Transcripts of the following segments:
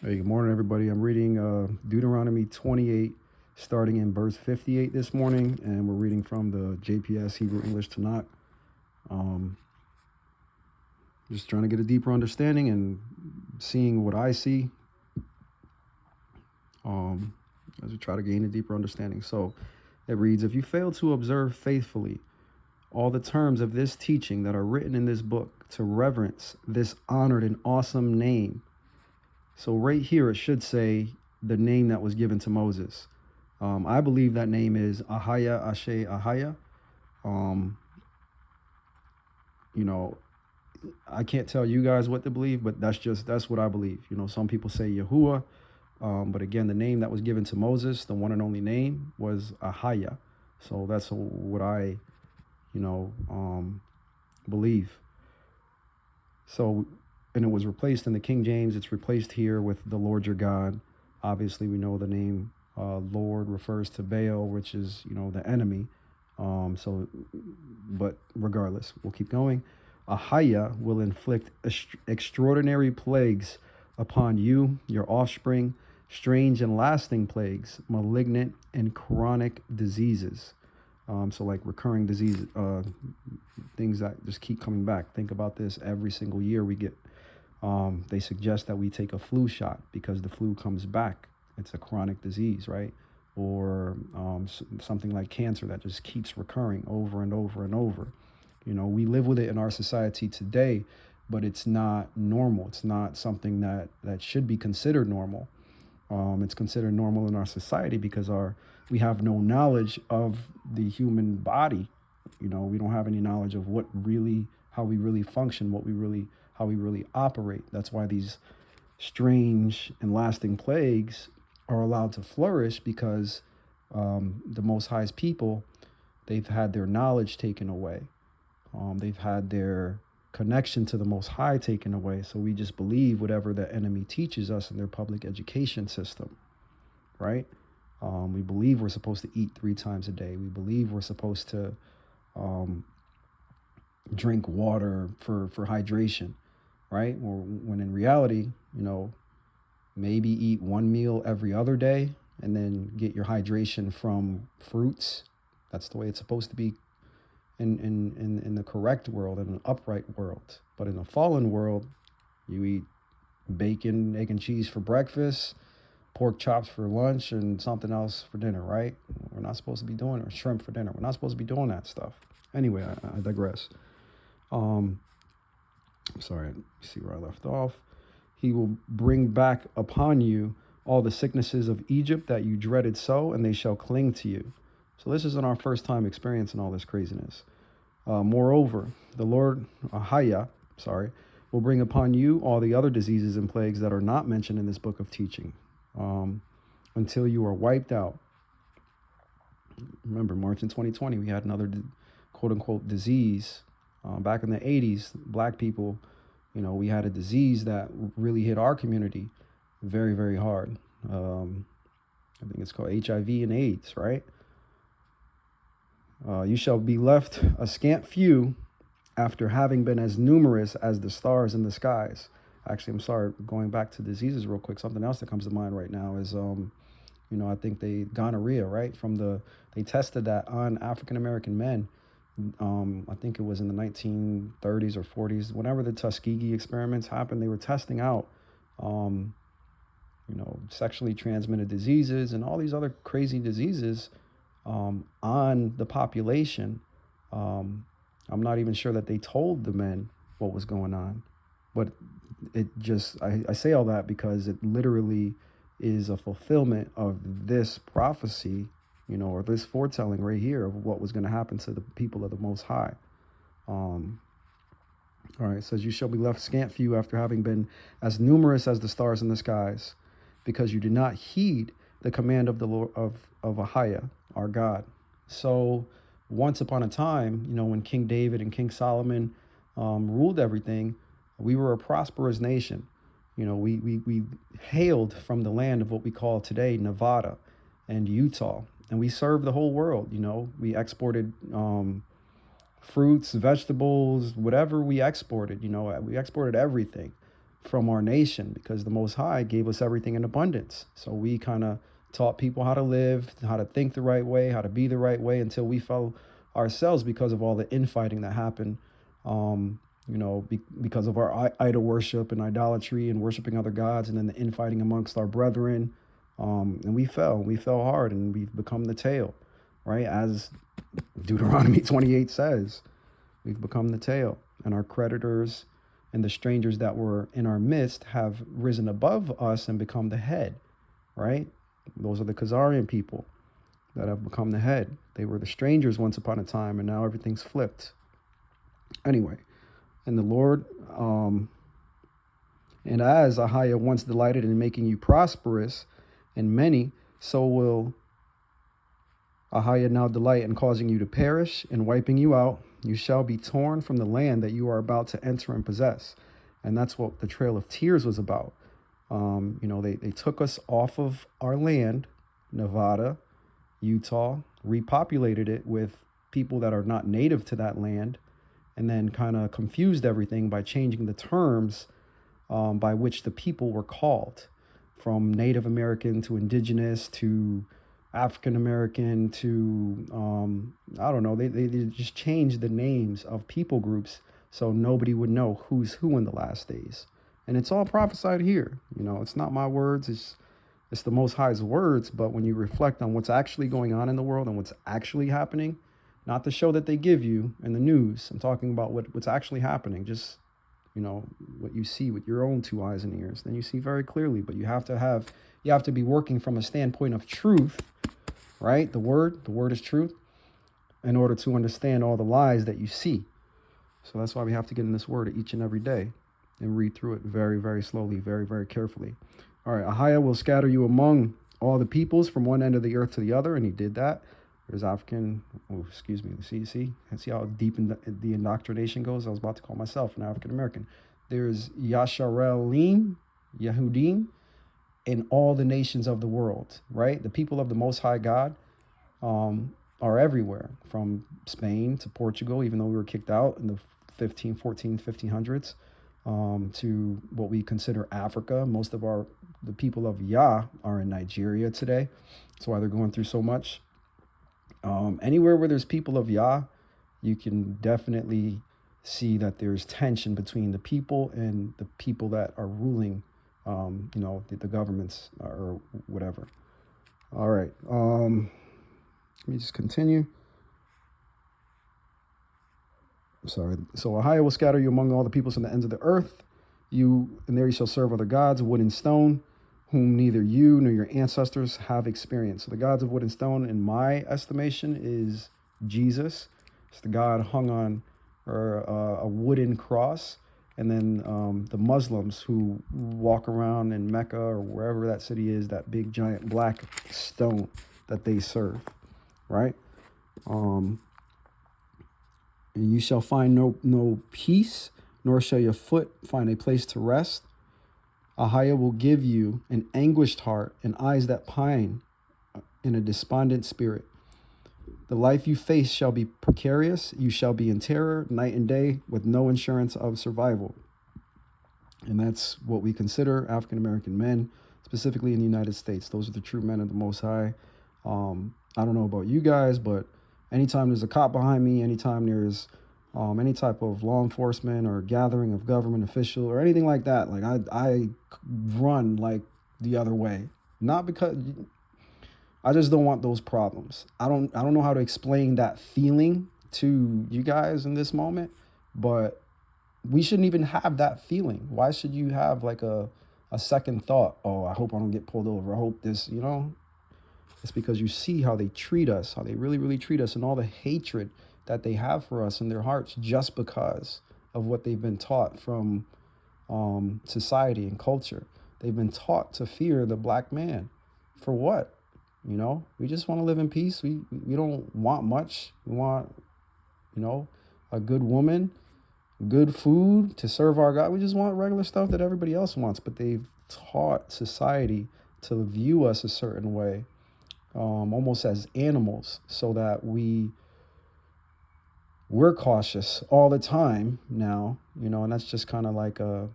Hey, good morning, everybody. I'm reading Deuteronomy 28, starting in verse 58 this morning, and we're reading from the JPS Hebrew English Tanakh. Um, just trying to get a deeper understanding and seeing what I see um, as we try to gain a deeper understanding. So it reads, if you fail to observe faithfully all the terms of this teaching that are written in this book, to reverence this honored and awesome name. So right here, it should say the name that was given to Moses. I believe that name is Ahaya Ashe Ahaya. Um, you know, I can't tell you guys what to believe, but that's what I believe. Some people say Yahuwah, but again, the name that was given to Moses, the one and only name, was Ahaya. So that's what I, you know, um, believe. So, and it was replaced in the King James. It's replaced here with the Lord your God. Obviously, we know the name Lord refers to Baal, which is the enemy. But regardless, we'll keep going. Ahaya will inflict extraordinary plagues upon you, your offspring, strange and lasting plagues, malignant and chronic diseases. So like recurring disease, things that just keep coming back. Think about this every single year we get. They suggest that we take a flu shot because the flu comes back. It's a chronic disease, right? Or something like cancer that just keeps recurring over and over and over. We live with it in our society today, but it's not normal. It's not something that should be considered normal. It's considered normal in our society because we have no knowledge of the human body. We don't have any knowledge of how we really function, how we really operate. That's why these strange and lasting plagues are allowed to flourish, because the Most High's people, they've had their knowledge taken away. They've had their connection to the Most High taken away. So we just believe whatever the enemy teaches us in their public education system, right? We believe we're supposed to eat 3 times a day. We believe we're supposed to drink water for hydration, right? Or when in reality, maybe eat 1 meal every other day and then get your hydration from fruits. That's the way it's supposed to be in the correct world, in an upright world. But in a fallen world, you eat bacon, egg, and cheese for breakfast, pork chops for lunch, and something else for dinner, right? We're not supposed to be doing, or shrimp for dinner. We're not supposed to be doing that stuff. Anyway, I digress. I'm sorry, let me see where I left off. He will bring back upon you all the sicknesses of Egypt that you dreaded so, and they shall cling to you. So this isn't our first time experiencing all this craziness. Moreover, the Lord Ahaya, will bring upon you all the other diseases and plagues that are not mentioned in this book of teaching, until you are wiped out. Remember, March in 2020, we had another quote-unquote disease. Back in the 80s, black people, we had a disease that really hit our community very, very hard. I think it's called HIV and AIDS, right? You shall be left a scant few after having been as numerous as the stars in the skies. Actually, I'm sorry, going back to diseases real quick. Something else that comes to mind right now is, I think gonorrhea, right? They tested that on African American men. I think it was in the 1930s or 40s. Whenever the Tuskegee experiments happened, they were testing out, sexually transmitted diseases and all these other crazy diseases on the population. I'm not even sure that they told the men what was going on, but I say all that because it literally is a fulfillment of this prophecy, or this foretelling right here of what was going to happen to the people of the Most High. All right, it says, you shall be left scant few after having been as numerous as the stars in the skies, because you did not heed the command of the Lord of Ahaya, our God. So once upon a time, when King David and King Solomon ruled everything, we were a prosperous nation. We hailed from the land of what we call today Nevada and Utah, and we served the whole world. We exported fruits, vegetables, whatever we exported. We exported everything. from our nation, because the Most High gave us everything in abundance. So we kind of taught people how to live, how to think the right way, how to be the right way, until we fell ourselves because of all the infighting that happened. Because of our idol worship and idolatry and worshiping other gods, and then the infighting amongst our brethren. And we fell hard, and we've become the tail, right? As Deuteronomy 28 says, we've become the tail, and our creditors and the strangers that were in our midst have risen above us and become the head, right? Those are the Khazarian people that have become the head. They were the strangers once upon a time, and now everything's flipped. Anyway, and the Lord, and as Ahiah once delighted in making you prosperous and many, so will Ahiah now delight in causing you to perish and wiping you out. You shall be torn from the land that you are about to enter and possess. And that's what the Trail of Tears was about. They took us off of our land, Nevada, Utah, repopulated it with people that are not native to that land, and then kind of confused everything by changing the terms by which the people were called, from Native American to indigenous to African American to, I don't know, they just changed the names of people groups so nobody would know who's who in the last days. And it's all prophesied here. It's not my words, it's the Most High's words. But when you reflect on what's actually going on in the world and what's actually happening, not the show that they give you in the news, I'm talking about what's actually happening, just, what you see with your own 2 eyes and ears, then you see very clearly. But you have to be working from a standpoint of truth, right? The word is truth, in order to understand all the lies that you see. So that's why we have to get in this word each and every day and read through it very, very slowly, very, very carefully. All right, Ahiah will scatter you among all the peoples from one end of the earth to the other, and he did that. There's African, see how deep the indoctrination goes? I was about to call myself an African American. There's Yasharelim, Yehudim, in all the nations of the world, right? The people of the Most High God are everywhere, from Spain to Portugal, even though we were kicked out in the 1500s, to what we consider Africa. Most of the people of Yah are in Nigeria today. That's why they're going through so much. Anywhere where there's people of Yah, you can definitely see that there's tension between the people and the people that are ruling, the governments or whatever. All right. Let me just continue. Sorry. So Ahiah will scatter you among all the peoples from the ends of the earth. And there you shall serve other gods, wood and stone, whom neither you nor your ancestors have experienced. So the gods of wood and stone, in my estimation, is Jesus. It's the God hung on a wooden cross. And then the Muslims who walk around in Mecca or wherever that city is, that big giant black stone that they serve, right? And you shall find no peace, nor shall your foot find a place to rest. Ahiah will give you an anguished heart and eyes that pine in a despondent spirit. The life you face shall be precarious. You shall be in terror night and day with no insurance of survival. And that's what we consider African-American men, specifically in the United States. Those are the true men of the Most High. I don't know about you guys, but anytime there's a cop behind me, anytime there's any type of law enforcement or gathering of government official or anything like that, like I run like the other way. Not because I just don't want those problems. I don't know how to explain that feeling to you guys in this moment, but we shouldn't even have that feeling. Why should you have like a second thought? Oh, I hope I don't get pulled over. I hope this, It's because you see how they treat us, how they really, really treat us, and all the hatred that they have for us in their hearts just because of what they've been taught from society and culture. They've been taught to fear the black man. For what? We just want to live in peace. We don't want much. We want, a good woman, good food to serve our God. We just want regular stuff that everybody else wants. But they've taught society to view us a certain way, almost as animals, so that we're cautious all the time now, and that's just kind of like a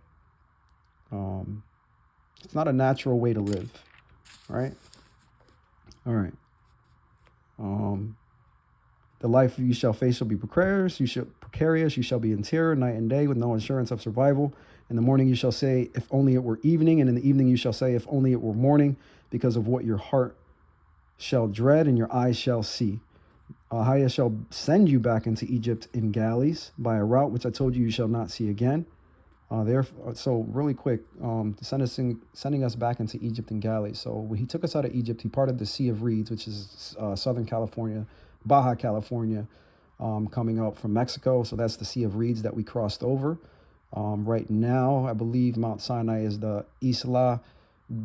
It's not a natural way to live, right? All right. The life you shall face shall be precarious. You shall be in terror night and day with no assurance of survival. In the morning you shall say, if only it were evening, and in the evening you shall say, if only it were morning, because of what your heart shall dread and your eyes shall see. Ahiah shall send you back into Egypt in galleys by a route which I told you shall not see again. So really quick, sending us back into Egypt in galleys. So when he took us out of Egypt, he parted the Sea of Reeds, which is Southern California, Baja California, coming out from Mexico. So that's the Sea of Reeds that we crossed over. Right now, I believe Mount Sinai is the Isla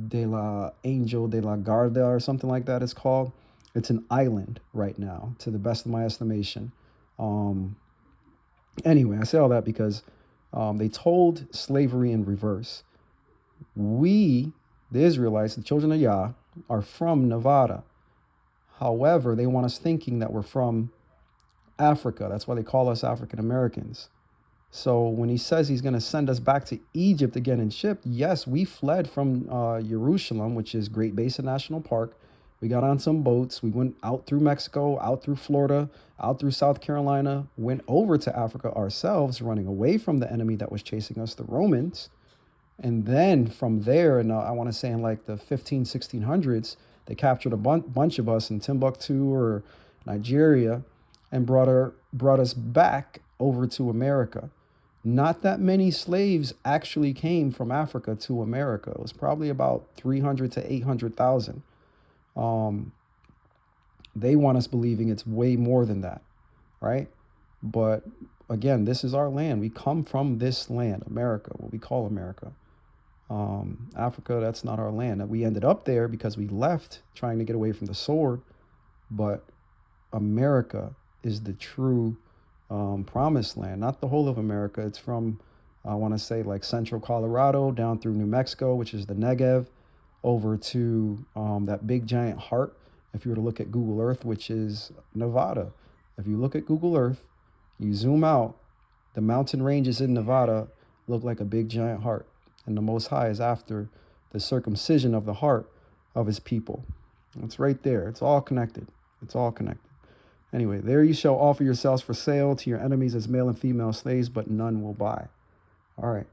de la Angel de la Garda or something like that it's called. It's an island right now, to the best of my estimation. Anyway, I say all that because they told slavery in reverse. We, the Israelites, the children of Yah, are from Nevada. However, they want us thinking that we're from Africa. That's why they call us African Americans. So when he says he's going to send us back to Egypt again in ship, yes, we fled from Jerusalem, which is Great Basin National Park. We got on some boats. We went out through Mexico, out through Florida, out through South Carolina, went over to Africa ourselves, running away from the enemy that was chasing us, the Romans. And then from there, and I want to say in like the 1600s, they captured a bunch of us in Timbuktu or Nigeria and brought us back over to America. Not that many slaves actually came from Africa to America. It was probably about 300 to 800,000. They want us believing it's way more than that, right? But again, this is our land. We come from this land, America, what we call America. Africa, that's not our land. We ended up there because we left trying to get away from the sword. But America is the true promised land, not the whole of America. It's from, I want to say, like central Colorado down through New Mexico, which is the Negev, over to that big giant heart. If you were to look at Google Earth, which is Nevada. If you look at Google Earth, you zoom out, the mountain ranges in Nevada look like a big giant heart. And the Most High is after the circumcision of the heart of his people. It's right there. It's all connected. It's all connected. Anyway, there you shall offer yourselves for sale to your enemies as male and female slaves, but none will buy. All right.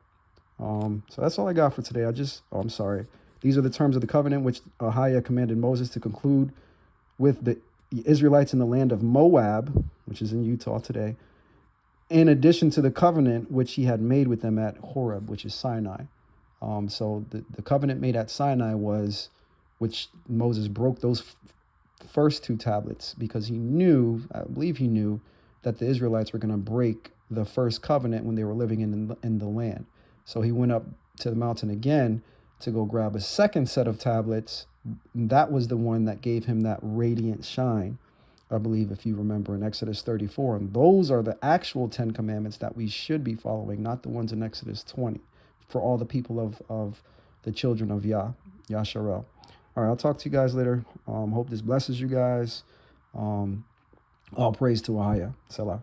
So that's all I got for today. I'm sorry. These are the terms of the covenant which Ahiah commanded Moses to conclude with the Israelites in the land of Moab, which is in Utah today, in addition to the covenant which he had made with them at Horeb, which is Sinai. So the covenant made at Sinai was, which Moses broke those first two tablets because he knew, I believe he knew, that the Israelites were going to break the first covenant when they were living in the land. So he went up to the mountain again to go grab a second set of tablets. That was the one that gave him that radiant shine, I believe, if you remember, in Exodus 34. And those are the actual 10 commandments that we should be following, not the ones in Exodus 20, for all the people of the children of Yasharel. All right, I'll talk to you guys later. Hope this blesses you guys. All praise to Ahiah. Selah.